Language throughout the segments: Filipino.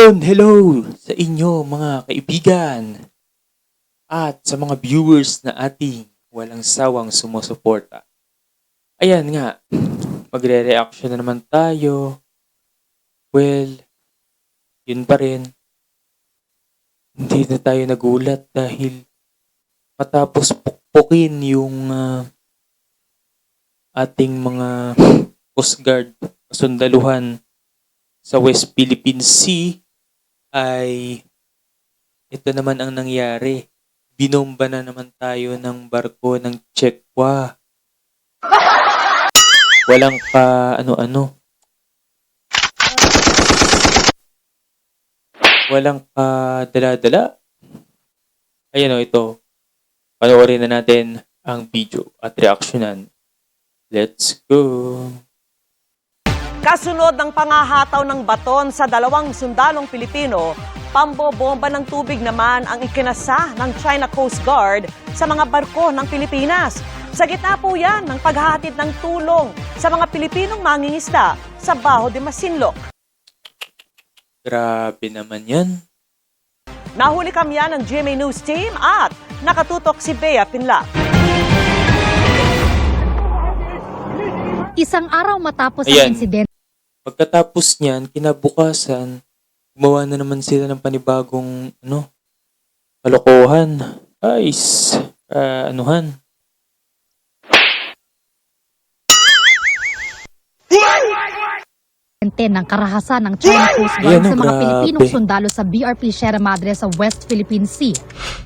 Ayun, hello sa inyo mga kaibigan at sa mga viewers na ating walang sawang sumusuporta. Ayan nga, magre-reaction na naman tayo. Well, yun pa rin. Hindi na tayo nagulat dahil matapos pukpukin yung ating mga Coast Guard kasundaluhan sa West Philippine Sea ay ito naman ang nangyari. Binomba na naman tayo ng barko ng Chekwa. Walang pa ano-ano. Walang pa dala-dala. Ayan o, ito. Panoorin na natin ang video at reaksyonan. Let's go! Kasunod ng pangahataw ng baton sa dalawang sundalong Pilipino, pambobomba ng tubig naman ang ikinasa ng China Coast Guard sa mga barko ng Pilipinas. Sa gitna po yan ng paghahatid ng tulong sa mga Pilipinong mangingisda sa Baho de Masinloc. Grabe naman yan. Nahuli kamyan ng GMA News Team at nakatutok si Bea Pinlac. Isang araw matapos Ayan. ang insidente, Pagkatapos niyan, kinabukasan, gumawa na naman sila ng panibagong kalokohan. Anuhan. ng karahasan ng China Coast Guard Ayan, sa mga grabe. Pilipinong sundalo sa BRP Sierra Madre sa West Philippine Sea.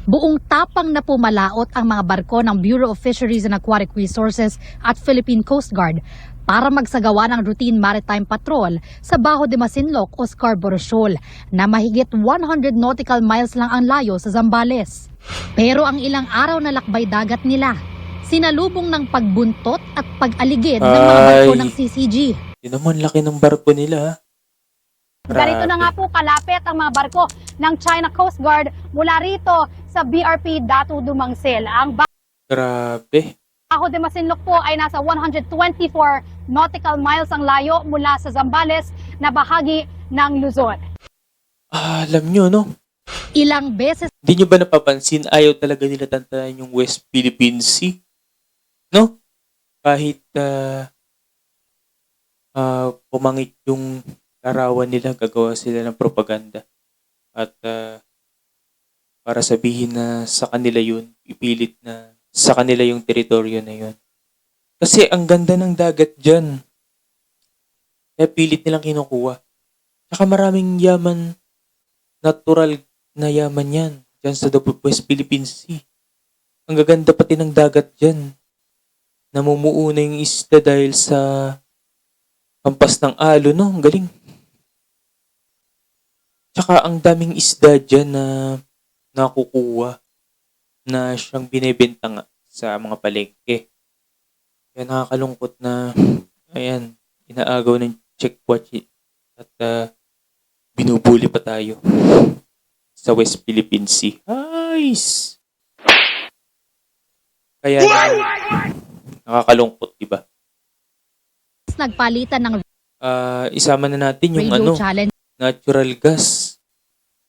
Buong tapang na pumalaot ang mga barko ng Bureau of Fisheries and Aquatic Resources at Philippine Coast Guard para magsagawa ng routine maritime patrol sa Baho de Masinloc o Scarborough Shoal na mahigit 100 nautical miles lang ang layo sa Zambales. Pero ang ilang araw na lakbay dagat nila, sinalubong ng pagbuntot at pag-aligid ng mga barko ng CCG. Yun naman, laki ng barko nila. Ganito na nga po kalapit ang mga barko ng China Coast Guard mula rito sa BRP Datu Dumangsil. Ang Grabe. Baho de Masinloc po ay nasa 124 nautical miles ang layo mula sa Zambales na bahagi ng Luzon. Alam nyo, no? Ilang beses Hindi nyo ba napapansin, ayaw talaga nila tantanan yung West Philippine Sea? No? Kahit pumangit yung larawan nila, gagawa sila ng propaganda. At para sabihin na sa kanila yun, ipilit na sa kanila yung teritoryo na yun. Kasi ang ganda ng dagat dyan. Kaya pilit nilang kinukuha. Tsaka maraming yaman, natural na yaman yan, dyan sa West Philippine Sea. Ang gaganda pati ng dagat dyan. Namumuo na yung isda dahil sa kampas ng alo, no? Ang galing. Tsaka ang daming isda dyan na nakukuha na siyang binibenta nga sa mga palengke. Kaya nakakalungkot na, ayan, inaagaw ng Chekwa at binubuli pa tayo sa West Philippine Sea. Nice! Kaya nakakalungkot, diba? nagpalitan ng Isama na natin yung radio challenge natural gas.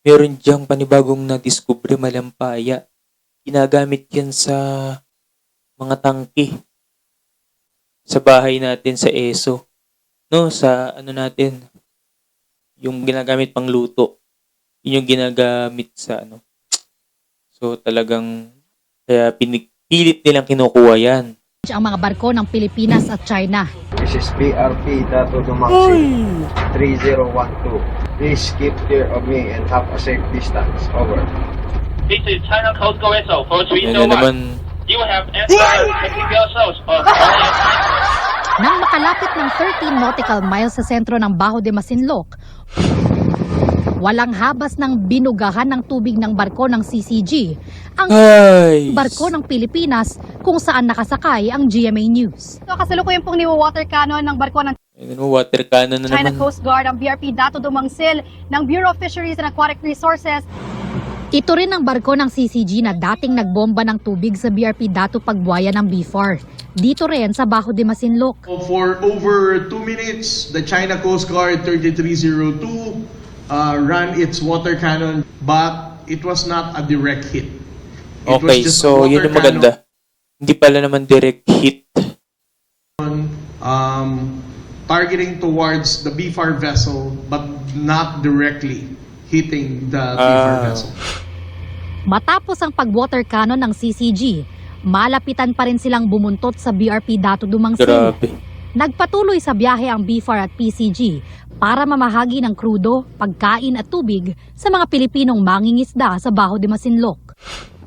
Meron diyang panibagong na-discover malampaya. Ginagamit yan sa mga tangke. Sa bahay natin sa ESO. No, sa natin. Yung ginagamit pang luto. Yun yung ginagamit sa So talagang kaya pinipilit nilang kinukuha yan. ang mga barko ng Pilipinas at China. This is BRP Datu Dumangsil 3012. Please keep clear of me and have a safe distance. Over. This is China Coast Guard vessel Yan na 4301. naman. You will have answered technical source of Nang makalapit ng 13 nautical miles sa sentro ng Baho de Masinloc, walang habas ng binugahan ng tubig ng barko ng CCG, ang Ay! barko ng Pilipinas kung saan nakasakay ang GMA News. So kasalukuyan pong niwa-water cannon ng barko ng Ayun mo, water cannon na China naman. Coast Guard ang BRP Datu Dumangsil ng Bureau of Fisheries and Aquatic Resources. Ito rin ang barko ng CCG na dating nagbomba ng tubig sa BRP Datu Pagbuaya ng BFAR. Dito rin sa Baho de Masinloc. For over 2 minutes, the China Coast Guard 3302 run its water cannon, but it was not a direct hit. It was Okay, just a so water yun yung maganda. Hindi pala naman direct hit. Targeting towards the BFAR vessel, but not directly hitting the BFAR vessel. Matapos ang pag-water cannon ng CCG, malapitan pa rin silang bumuntot sa BRP Dato Dumangsin. Grabe. Nagpatuloy sa biyahe ang BFAR at PCG para mamahagi ng krudo, pagkain at tubig sa mga Pilipinong mangingisda sa Baho de Masinloc.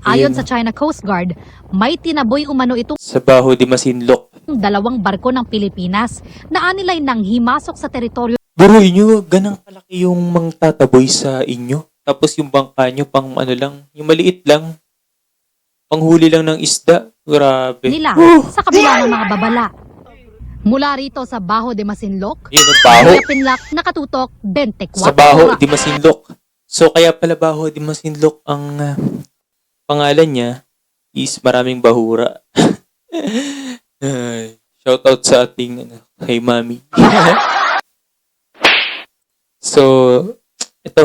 Ayon Ayun. sa China Coast Guard, may tinaboy umano itong Sa Baho de Masinloc. dalawang barko ng Pilipinas na anilay nang himasok sa teritoryo Buruin nyo, ganang kalaki yung mangtataboy sa inyo. Tapos yung bangka nyo, pang ano lang, yung maliit lang. Panghuli lang ng isda. Grabe. nila sa kabila ng mga babala. Mula rito sa Baho de Masinloc, Yun ang Baho. Kuya Pinlac, nakatutok 24 Sa Baho oras. de Masinloc. So kaya pala Baho de Masinloc ang pangalan niya is maraming bahura. Ay, shout out sa ating kay Mami. So, ito.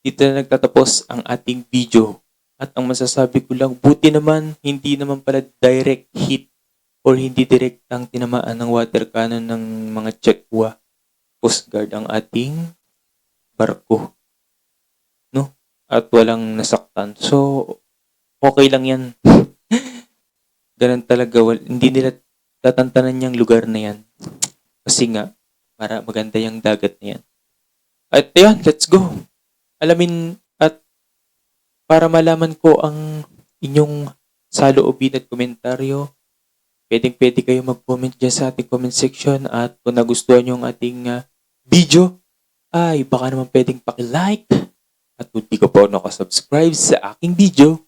Dito na nagtatapos ang ating video. At ang masasabi ko lang, buti naman, hindi naman pala direct hit or hindi direct ang tinamaan ng water cannon ng mga Chekwa Coast Guard ang ating barko. No? At walang nasaktan. So, okay lang yan. Ganun talaga. Hindi nila tatantanan yung lugar na yan. Kasi nga, maganda yung dagat na yan. At yan, let's go. Alamin at para malaman ko ang inyong saloobin at komentaryo, pwede kayo mag-comment dyan sa ating comment section at kung nagustuhan nyo ang ating video, ay baka naman pwedeng paki-like at kung di ka pa nakasubscribe sa aking video,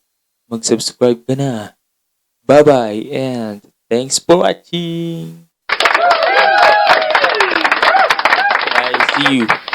mag-subscribe ka na. Bye-bye and thanks for watching. Bye, see you.